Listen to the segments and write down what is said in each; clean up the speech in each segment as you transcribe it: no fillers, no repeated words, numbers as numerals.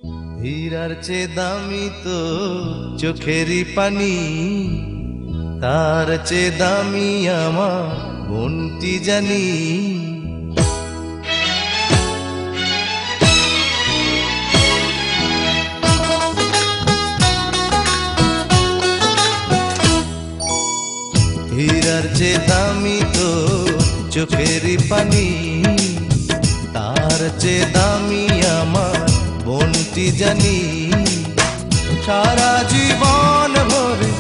হীরার চেয়ে দামি তো চোখেরই পানি, তার চেয়ে দামি আমার মনটি জানি। হীরার চেয়ে দামি তো চোখেরই পানি, তার চেয়ে দামি আমার মনটি জানি। সারা জীবন ভরে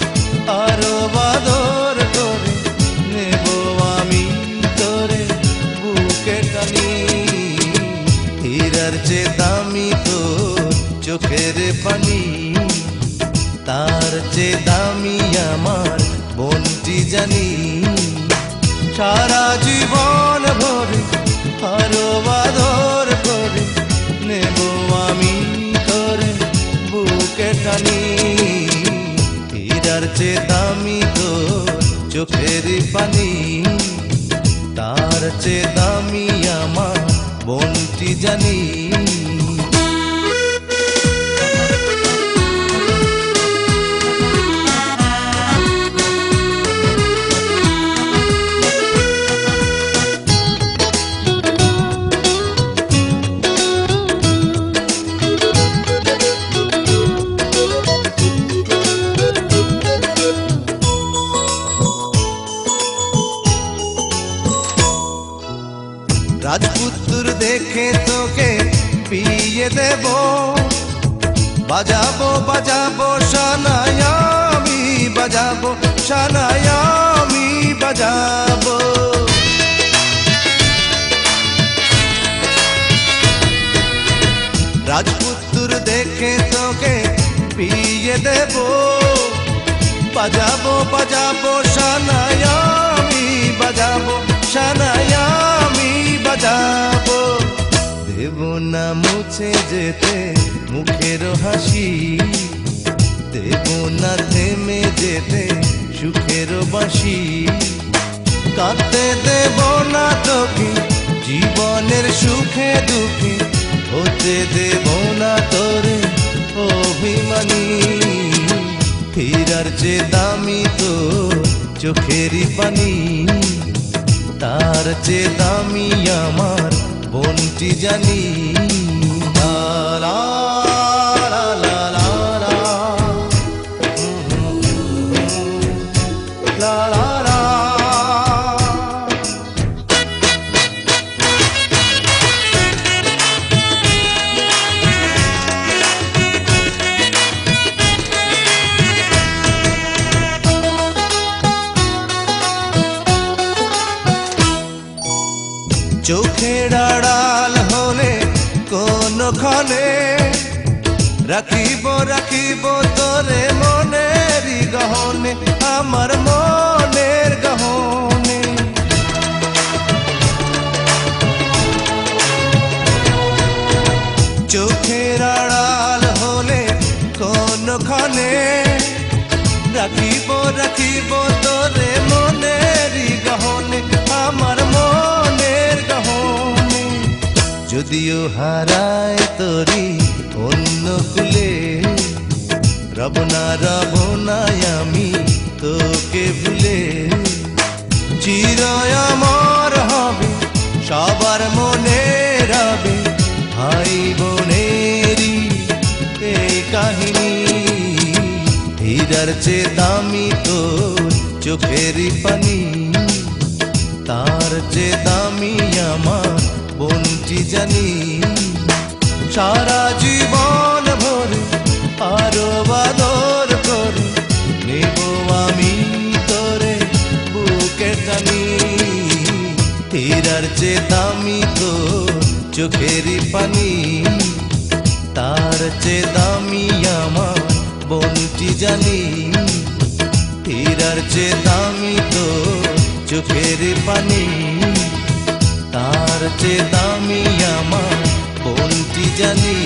আরো বাদর করে নেব আমি তোরে বুকে টানি। হীরার চেয়ে দামি তো চোখের পানি, তার চেয়ে দামি আমার মনটি জানি। সারা জীবন ভরে আরো বাদর করে নেব আমি তোরে বুকে টানি। হীরার চেয়ে দামি তো চোখের পানি, তার চেয়ে দামি আমার মনটি জানি। রাজপুত্র দেখে তোকে বিয়ে দেব, বাজাবো বাজাবো শানায় আমি বাজাবো, শানায় আমি বাজাবো। রাজপুত্র দেখে তোকে বিয়ে দেব, বাজাবো বাজাবো শানায় আমি বাজাবো, শানায় আমি বাজাবো। দেব না মুছে যেতে মুখের হাসি, দেব না থেমে যেতে সুখের বাঁশি। কাঁদতে দেব না তোকে জীবনের সুখে দুঃখে, হতে দেব না তোরে অভিমানী। হীরার চেয়ে দামি তো চোখেরই পানি, তার চেয়ে দামি আমার মনটি জানি। লা লা লা লা লা লা, লা লা লা। চোখের আড়াল হলে কোনখানে রাখিব রাখিব তোরে মনেরই গহনে, আমার মনের গহনে। চোখের আড়াল হলে কোনখানে রাখিব রাখিব তোরে মনেরই গহনে, আমার মনের গহনে। যদিও হারায় তোরি অন্য কুলে, রব না রব নাই আমি তোকে ভুলে। চিরই অমর হবে সবার মনে রবে, ভাই বোনেরই এই কাহিনী। হীরার চেয়ে দামি তো চোখেরই পানি, তার চেয়ে দামি আমার মনটি জানি। সারা জীবন ভরে আরো বাদর করে নেব আমি তোরে বুকে টানি। হীরার চেয়ে দামি তো চোখেরই পানি, তার চেয়ে দামি আমার মনটি জানি। হীরার চেয়ে দামি তো চোখের পানি, তার চেয়ে দামি আমার মনটি জানি।